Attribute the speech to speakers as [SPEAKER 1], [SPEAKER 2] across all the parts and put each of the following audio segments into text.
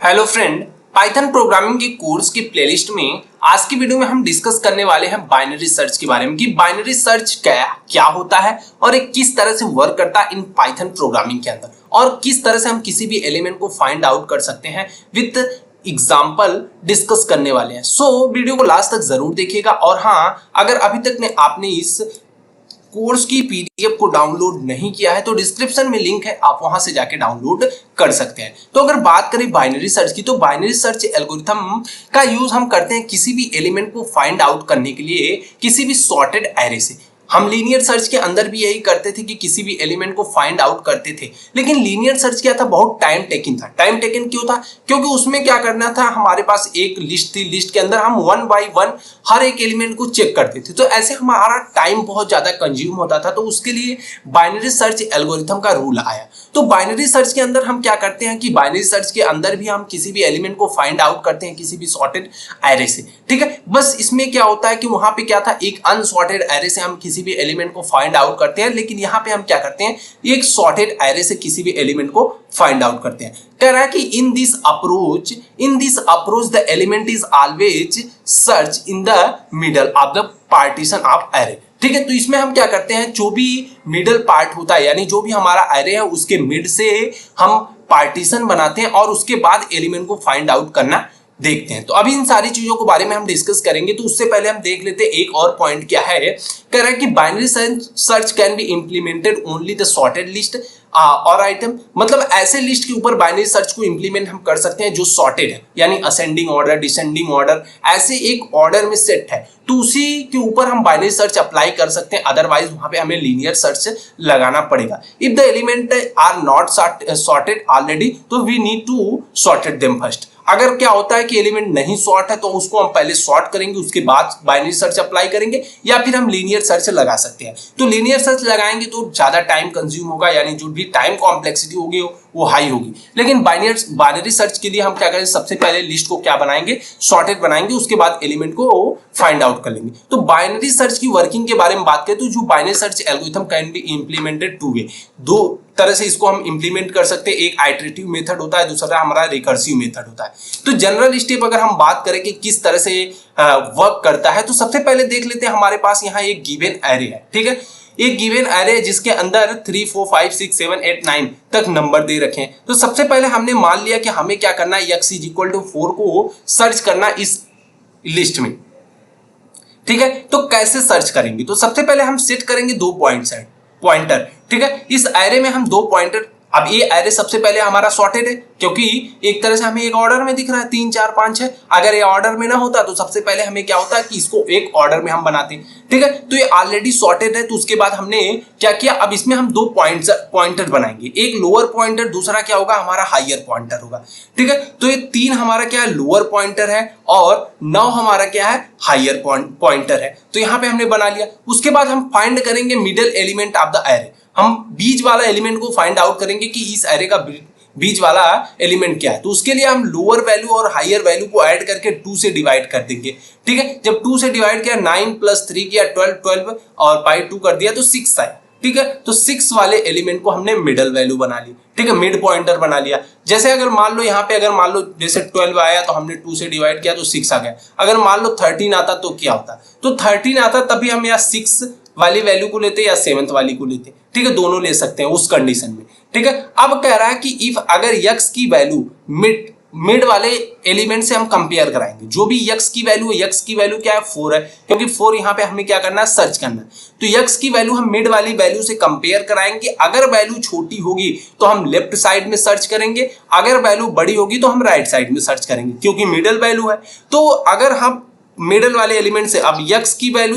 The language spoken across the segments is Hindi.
[SPEAKER 1] हेलो फ्रेंड, पाइथन प्रोग्रामिंग के कोर्स की प्लेलिस्ट में आज की वीडियो में हम डिस्कस करने वाले हैं बाइनरी सर्च के बारे में कि बाइनरी सर्च क्या होता है और एक किस तरह से वर्क करता है इन पाइथन प्रोग्रामिंग के अंदर और किस तरह से हम किसी भी एलिमेंट को फाइंड आउट कर सकते हैं विद एग्जाम्पल डिस्कस करने वाले हैं। सो वीडियो को लास्ट तक जरूर देखिएगा और हाँ, अगर अभी तक आपने इस कोर्स की पीडीएफ को डाउनलोड नहीं किया है तो डिस्क्रिप्शन में लिंक है, आप वहां से जाके डाउनलोड कर सकते हैं। तो अगर बात करें बाइनरी सर्च की, तो बाइनरी सर्च एल्गोरिथम का यूज हम करते हैं किसी भी एलिमेंट को फाइंड आउट करने के लिए किसी भी सॉर्टेड एरे से। हम लीनियर सर्च के अंदर भी यही करते थे कि किसी भी एलिमेंट को फाइंड आउट करते थे, लेकिन लीनियर सर्च क्या था, बहुत टाइम टेकिंग था। टाइम टेकिंग क्यों था? क्योंकि उसमें क्या करना था, हमारे पास एक लिस्ट थी, लिस्ट के अंदर हम वन बाय वन हर एक एलिमेंट को चेक करते थे, तो ऐसे हमारा टाइम बहुत ज्यादा कंज्यूम होता था। तो उसके लिए बाइनरी सर्च एल्गोरिथम का रूल आया। तो बाइनरी सर्च के अंदर हम क्या करते हैं कि बाइनरी सर्च के अंदर भी हम किसी भी एलिमेंट को फाइंड आउट करते हैं किसी भी सॉर्टेड एरे से, ठीक है। बस इसमें क्या होता है कि वहां पे क्या था, एक अनसॉर्टेड एरे से हम किसी भी एलिमेंट को फाइंड आउट करते हैं, लेकिन यहाँ पे हम क्या करते हैं, एक सॉर्टेड एरे से किसी भी एलिमेंट को फाइंड आउट करते हैं। कह रहा है कि in this approach the element is always search in the middle of the partition of array, ठीक है। तो इसमें हम क्या करते हैं, जो भी मिडल पार्ट होता है, यानी जो भी हमारा एरे है उसके मिड से हम पार्टीशन बनाते हैं और उसके बाद एलिमेंट को फाइंड आउट करना देखते हैं। तो अभी इन सारी चीजों के बारे में हम डिस्कस करेंगे। तो उससे पहले हम देख लेते हैं एक और पॉइंट क्या है। कह रहा है कि binary search can be implemented only the sorted list और आइटम, मतलब ऐसे लिस्ट के ऊपर बाइनरी सर्च को इंप्लीमेंट हम कर सकते हैं जो सॉर्टेड है, यानी असेंडिंग ऑर्डर, डिसेंडिंग ऑर्डर, ऐसे एक ऑर्डर में सेट है, तो उसी के ऊपर हम बाइनरी सर्च अप्लाई कर सकते हैं। अदरवाइज वहां पे हमें लीनियर सर्च लगाना पड़ेगा। If the element are not sorted already, तो we need to sorted them first. अगर क्या होता है कि एलिमेंट नहीं सॉर्ट है तो उसको हम पहले सॉर्ट करेंगे, उसके बाद बाइनरी सर्च अप्लाई करेंगे, या फिर हम लीनियर सर्च लगा सकते हैं। तो लीनियर सर्च लगाएंगे तो ज्यादा टाइम कंज्यूम होगा, यानी जो भी टाइम कॉम्प्लेक्सिटी होगी वो हाई होगी। लेकिन बाइनरी सर्च के लिए हम क्या करें, सबसे पहले लिस्ट को क्या बनाएंगे, सॉर्टेड बनाएंगे, उसके बाद एलिमेंट को फाइंड आउट कर लेंगे। तो बाइनरी सर्च की वर्किंग के बारे में बात करें तो जो binary search algorithm can be implemented two way, दो तरह से इसको हम इंप्लीमेंट कर सकते हैं। एक आइटरेटिव मेथड होता है, दूसरा हमारा रिकर्सिव मेथड होता है। तो जनरल स्टेप अगर हम बात करें कि किस तरह से वर्क करता है, तो सबसे पहले देख लेते हैं, हमारे पास यहाँ एक गिवन एरे है, ठीक है। एक गिवन एरे जिसके अंदर 3 4 5 6 7 8 9 तक नंबर दे रखे हैं। तो सबसे पहले हमने मान लिया कि हमें क्या करना है, x = 4 को सर्च करना इस लिस्ट में, ठीक है। तो कैसे सर्च करेंगे, तो सबसे पहले हम सेट करेंगे 2 पॉइंटर, ठीक है। इस एरे में हम 2 पॉइंटर, अब ये एरे सबसे पहले हमारा सॉर्टेड है क्योंकि एक तरह से हमें एक ऑर्डर में दिख रहा है 3 4 5 6। अगर ये ऑर्डर में ना होता तो सबसे पहले हमें क्या होता है कि इसको एक ऑर्डर में हम बनाते, ठीक है। तो ये ऑलरेडी सॉर्टेड है, तो उसके बाद हमने क्या किया, अब इसमें हम 2 पॉइंटर बनाएंगे, एक लोअर पॉइंटर, दूसरा क्या होगा, हमारा हायर पॉइंटर होगा, ठीक है। तो ये 3 हमारा क्या है, लोअर पॉइंटर है, और 9 हमारा क्या है, हायर पॉइंटर है। तो यहाँ पे हमने बना लिया। उसके बाद हम फाइंड करेंगे middle element of the array, हम बीच वाला एलिमेंट को फाइंड आउट करेंगे कि इस एरे का बीच वाला एलिमेंट क्या है। तो उसके लिए हम लोअर वैल्यू और हायर वैल्यू को ऐड करके 2 से डिवाइड कर देंगे, ठीक है। जब 2 से डिवाइड किया, 9 + 3 किया 12 और बाई 2 कर दिया तो 6 आया, ठीक है। तो 6 वाले एलिमेंट को हमने मिडल वैल्यू बना ली, ठीक है, मिड पॉइंटर बना लिया। जैसे अगर मान लो यहाँ पे, अगर मान लो जैसे 12 आया तो हमने 2 से डिवाइड किया तो 6 आ गया। अगर मान लो 13 आता तो क्या होता, तो 13 आता तभी हम यहाँ 6 वाली वैल्यू को लेते या 7th वाली को लेते, ठीक है। दोनों ले सकते हैं उस कंडीशन में, ठीक है। अब कह रहा है कि इफ अगर x की वैल्यू मिड वाले एलिमेंट से हम कंपेयर कराएंगे, जो भी x की वैल्यू है, x की वैल्यू क्या है, 4 है, क्योंकि 4 यहाँ पे हमें क्या करना है, सर्च करना है। तो x की वैल्यू हम मिड वाली वैल्यू से कंपेयर कराएंगे। अगर वैल्यू छोटी होगी तो हम लेफ्ट साइड में सर्च करेंगे, अगर वैल्यू बड़ी होगी तो हम राइट साइड में सर्च करेंगे, क्योंकि मिडल वैल्यू है। तो अगर हम मिडल वाले एलिमेंट से, अब x की वैल्यू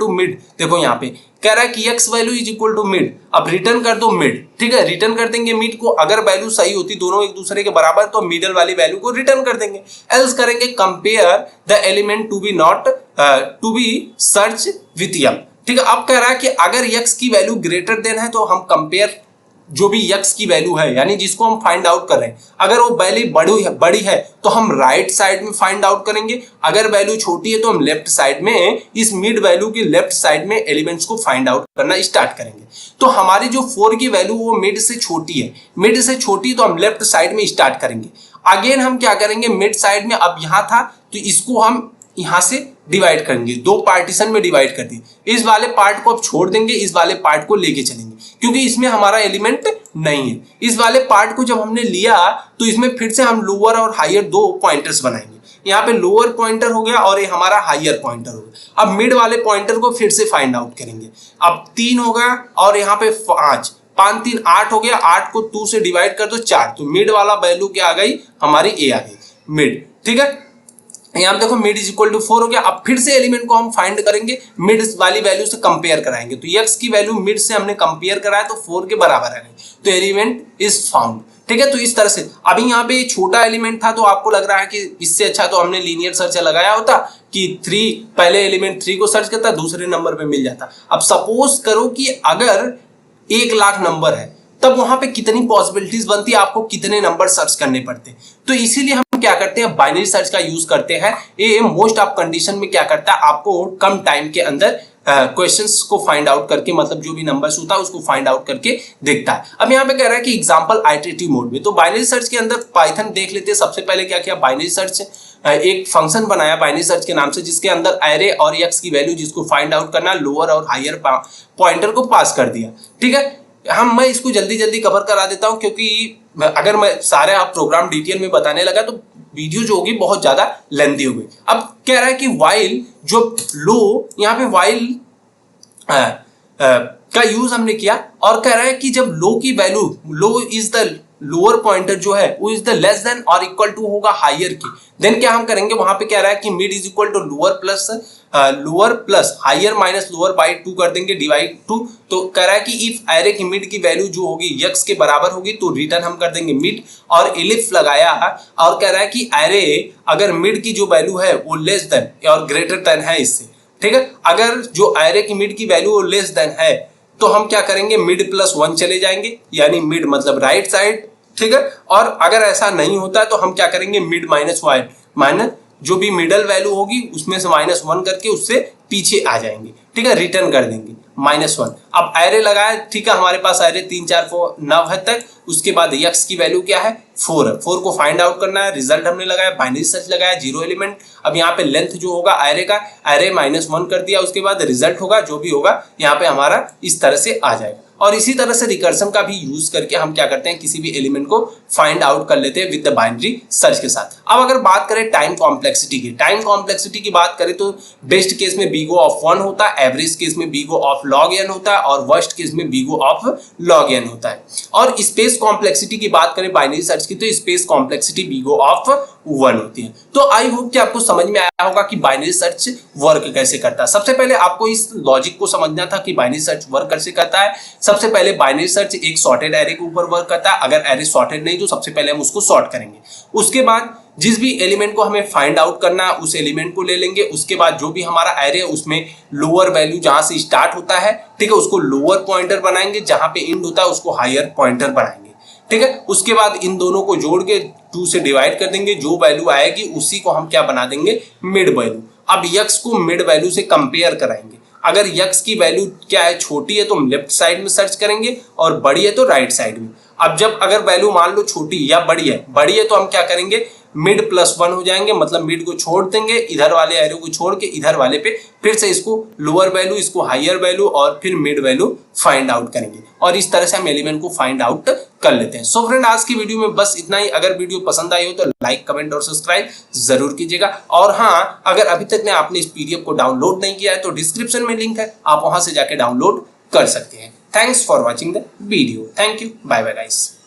[SPEAKER 1] = मिड, देखो यहाँ पे कह रहा है कि x वैल्यू = मिड, अब रिटर्न कर दो मिड, ठीक है। रिटर्न कर देंगे मिड को, अगर वैल्यू सही होती, दोनों एक दूसरे के बराबर, तो मिडल वाली वैल्यू को रिटर्न कर देंगे। एल्स करेंगे compare the element to be search with m, ठीक है। अब कह रहा है कि अगर x की वैल्यू ग्रेटर देन है तो हम कंपेयर जो भी x की वैल्यू है, यानी जिसको हम फाइंड आउट कर रहे हैं, अगर वो वैल्यू बड़ी है तो हम राइट साइड में फाइंड आउट करेंगे, अगर वैल्यू छोटी है तो हम लेफ्ट साइड में, इस मिड वैल्यू के लेफ्ट साइड में एलिमेंट्स को फाइंड आउट करना स्टार्ट करेंगे। तो हमारी जो 4 की वैल्यू वो मिड से छोटी है, मिड से छोटी तो हम लेफ्ट साइड में स्टार्ट करेंगे। अगेन हम क्या करेंगे, मिड साइड में अब यहाँ था तो इसको हम यहाँ से डिवाइड करेंगे, दो पार्टीशन में डिवाइड कर दिए। इस वाले पार्ट को अब छोड़ देंगे, इस वाले पार्ट को लेके चलेंगे क्योंकि इसमें हमारा एलिमेंट नहीं है। इस वाले पार्ट को जब हमने लिया तो इसमें फिर से हम लोअर और हायर दो पॉइंटर्स बनाएंगे। यहाँ पे लोअर पॉइंटर हो गया और ये हमारा हायर पॉइंटर हो गया। अब मिड वाले पॉइंटर को फिर से फाइंड आउट करेंगे। अब 3 हो गया और यहाँ पे 5, 5 3 8 हो गया। 8 को 2 से डिवाइड कर दो 4, तो मिड वाला वैल्यू क्या आ गई, हमारी ए आ गई मिड। ठीक है, यहाँ पे देखो मिड इज इक्वल टू 4 हो गया। अब फिर से एलिमेंट को हम फाइंड करेंगे, मिड वाली वैल्यू से कंपेयर कराएंगे। तो x की वैल्यू मिड से हमने कंपेयर कराया तो 4 के बराबर है, तो एलिमेंट इज फाउंड। ठीक है, तो इस तरह से अभी यहाँ पे छोटा एलिमेंट था तो आपको लग रहा है कि इससे अच्छा तो हमने लीनियर सर्च लगाया होता कि 3 पहले एलिमेंट 3 को सर्च करता, दूसरे नंबर पे मिल जाता। अब सपोज करो कि अगर 1 लाख नंबर है तब वहां पे कितनी पॉसिबिलिटीज बनती है, आपको कितने नंबर सर्च करने पड़ते। तो इसीलिए हम क्या करते हैं, बाइनरी सर्च का यूज करते हैं। ये मोस्ट ऑफ कंडीशन में क्या करता है, आपको कम टाइम के अंदर क्वेश्चंस को फाइंड आउट करके, मतलब जो भी नंबर्स होता है उसको फाइंड आउट करके देखता है। अब यहाँ पे कह रहा है कि एग्जांपल आइटरेटिव मोड में, तो बाइनरी सर्च के अंदर पाइथन देख लेते हैं। सबसे पहले क्या किया, बाइनरी सर्च एक फंक्शन बनाया बाइनरी सर्च के नाम से, जिसके अंदर एरे और एक्स की वैल्यू जिसको फाइंड आउट करना, लोअर और हायर पॉइंटर को पास कर दिया। ठीक है, मैं इसको जल्दी जल्दी कवर करा देता हूं क्योंकि अगर मैं सारे आप प्रोग्राम डिटेल में बताने लगा तो वीडियो जो होगी बहुत ज्यादा लेंथी हो गई। अब कह रहा है कि वाइल जो लो, यहाँ पे वाइल का यूज हमने किया और कह रहा है कि जब लो की value, low is the lower pointer जो है वो इज द लेस देन और इक्वल टू होगा हायर की, देन क्या हम करेंगे, वहां पे कह रहा है कि mid is equal to lower plus higher minus lower by 2 कर देंगे डिवाइड 2। तो कह रहा है कि इफ एरे की मिड की वैल्यू जो होगी x के बराबर होगी तो रिटर्न हम कर देंगे मिड, और एलिफ लगाया और कह रहा है कि एरे अगर मिड की जो वैल्यू है वो लेस देन और ग्रेटर देन है इससे। ठीक है, अगर जो एरे की मिड की वैल्यू वो लेस देन है तो हम क्या करेंगे, मिड प्लस 1 चले जाएंगे, यानी मिड मतलब राइट साइड। ठीक है, और अगर ऐसा नहीं होता है तो हम क्या करेंगे, मिड माइनस 1 माइनस जो भी मिडल वैल्यू होगी उसमें से -1 करके उससे पीछे आ जाएंगे। ठीक है, रिटर्न कर देंगे -1। अब एरे लगाया, ठीक है, हमारे पास एरे 3 4 9 है तक। उसके बाद x की वैल्यू क्या है, 4 है। 4 को फाइंड आउट करना है, रिजल्ट हमने लगाया, बाइनरी सर्च लगाया, 0 एलिमेंट। अब यहाँ पे लेंथ जो होगा एरे का, एरे -1 कर दिया, उसके बाद रिजल्ट होगा जो भी होगा यहाँ पे हमारा इस तरह से आ जाएगा। और इसी तरह से रिकर्सन का भी यूज करके हम क्या करते हैं, किसी भी एलिमेंट को फाइंड आउट कर लेते हैं विद द बाइनरी सर्च के साथ। अब अगर बात करें टाइम कॉम्प्लेक्सिटी की, टाइम कॉम्प्लेक्सिटी की बात करें तो बेस्ट केस में बीगो ऑफ 1 होता है, एवरेज केस में बीगो ऑफ log n होता है और वर्स्ट केस में बीगो ऑफ log n होता है। और स्पेस कॉम्प्लेक्सिटी की बात करें बाइनरी सर्च की तो स्पेस कॉम्प्लेक्सिटी बीगो ऑफ 1 होती है। तो आई होप कि आपको समझ में आया होगा कि बाइनरी सर्च वर्क कैसे करता है। सबसे पहले आपको इस लॉजिक को समझना था कि बाइनरी सर्च वर्क कैसे करता है। सबसे पहले बाइनरी सर्च एक सॉर्टेड एरे के ऊपर वर्क करता है। अगर एरे सॉर्टेड नहीं तो सबसे पहले हम उसको सॉर्ट करेंगे। उसके बाद जिस भी एलिमेंट को हमें फाइंड आउट करना है उस एलिमेंट को ले लेंगे। उसके बाद जो भी हमारा एरे है उसमें लोअर वैल्यू जहां से स्टार्ट होता है, ठीक है, उसको लोअर पॉइंटर बनाएंगे, जहां पे एंड होता है उसको हायर पॉइंटर बनाएंगे। ठीक है, उसके बाद इन दोनों को जोड़ के 2 से डिवाइड कर देंगे, जो वैल्यू आएगी उसी को हम क्या बना देंगे, मिड वैल्यू। अब x को मिड वैल्यू से कंपेयर कराएंगे। अगर x की वैल्यू क्या है, छोटी है तो हम लेफ्ट साइड में सर्च करेंगे और बड़ी है तो राइट साइड में। अब जब अगर वैल्यू मान लो छोटी या बड़ी है तो हम क्या करेंगे, मिड प्लस 1 हो जाएंगे, मतलब मिड को छोड़ देंगे, इधर वाले एरो को छोड़ के इधर वाले पे फिर से इसको लोअर वैल्यू, इसको हायर वैल्यू और फिर मिड वैल्यू फाइंड आउट करेंगे। और इस तरह से हम एलिमेंट को फाइंड आउट कर लेते हैं। सो फ्रेंड, आज की वीडियो में बस इतना ही। अगर वीडियो पसंद आई हो तो लाइक, कमेंट और सब्सक्राइब जरूर कीजिएगा। और हाँ, अगर अभी तक ने आपने इस PDF को डाउनलोड नहीं किया है तो डिस्क्रिप्शन में लिंक है, आप वहां से जाके डाउनलोड कर सकते हैं। Thanks for watching the video. Thank you, bye bye guys.